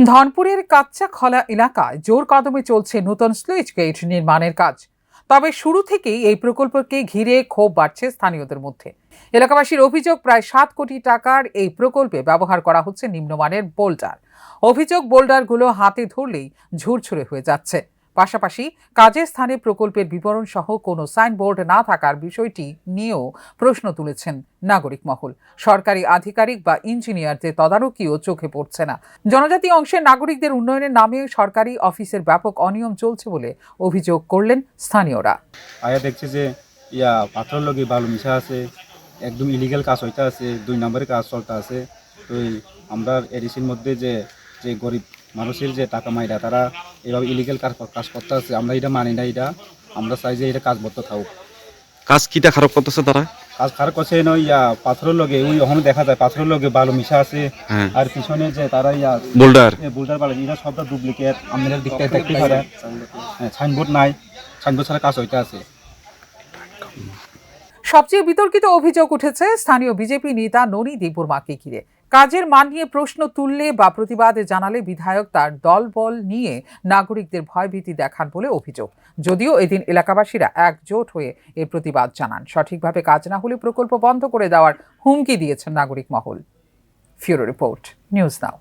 ধনপুরের কাচ্চাখলা এলাকায় জোর কদমে চলছে নতুন স্লুইস গেট নির্মাণের কাজ। তবে শুরু থেকেই এই প্রকল্পকে ঘিরে ক্ষোভ বাড়ছে স্থানীয়দের মধ্যে। এলাকাবাসীর অভিযোগ, প্রায় 7 কোটি টাকার এই প্রকল্পে ব্যবহার করা হচ্ছে নিম্নমানের বোল্ডার। অভিযোগ, বোল্ডারগুলো হাতে ধরলেই ঝুরঝুরে হয়ে যাচ্ছে। পাশাপাশি কাজের স্থানে প্রকল্পের বিবরণ সহ কোনো সাইনবোর্ড না থাকার বিষয়টি নিয়েও প্রশ্ন তুলেছেন নাগরিক মহল। সরকারি আধিকারিক বা ইঞ্জিনিয়ারদের তদারকিও চোখে পড়ছে না। জনজাতি অংশের নাগরিকদের উন্নয়নের নামে সরকারি অফিসের ব্যাপক অনিয়ম চলছে বলে অভিযোগ করলেন স্থানীয়রা। আয়া দেখছে যে পাথর লগে বালু মিশা আছে, একদম ইলিগাল কাজ হইতে আছে, 2 নম্বরের কাজ চলতে আছে। তো আমরা এডিসির মধ্যে যে যে গরিব মানুষের যে টাকা মাইরা তারা এভাবে ইলিগাল কাজ করতে আছে, আমরা এটা মানি না। এটা আমরা চাই যে এটা কাজ বন্ধ থাকুক। কাজ কিটা খারাপ করতেছে তারা? কাজ খারাপ করছে পাথরের লগে ওই ওখানে দেখা যায় পাথরের লগে বালু মিশা আছে। আর পিছনে যে তারা বোল্ডার বালু এটা সবটা ডুপ্লিকেট। আমাদের দিকটা দেখতে পারে সাইনবোর্ড নাই, সাইনবোর্ড ছাড়া কাজ হইতে আছে। সবচেয়ে বিতর্কিত অভিযোগ উঠেছে স্থানীয় বিজেপি নেতা ননী দেববর্মাকে ঘিরে। কাজের মান নিয়ে প্রশ্ন তুললে বা প্রতিবাদ জানালে বিধায়ক তার দলবল নিয়ে নাগরিকদের ভয়ভীতি দেখান বলে অভিযোগ। যদিও এদিন এলাকাবাসীরা একজোট হয়ে এর প্রতিবাদ জানান। সঠিকভাবে কাজ না হলে প্রকল্প বন্ধ করে দেওয়ার হুমকি দিয়েছেন নাগরিক মহল। ফিউরো রিপোর্ট, নিউজ নাও।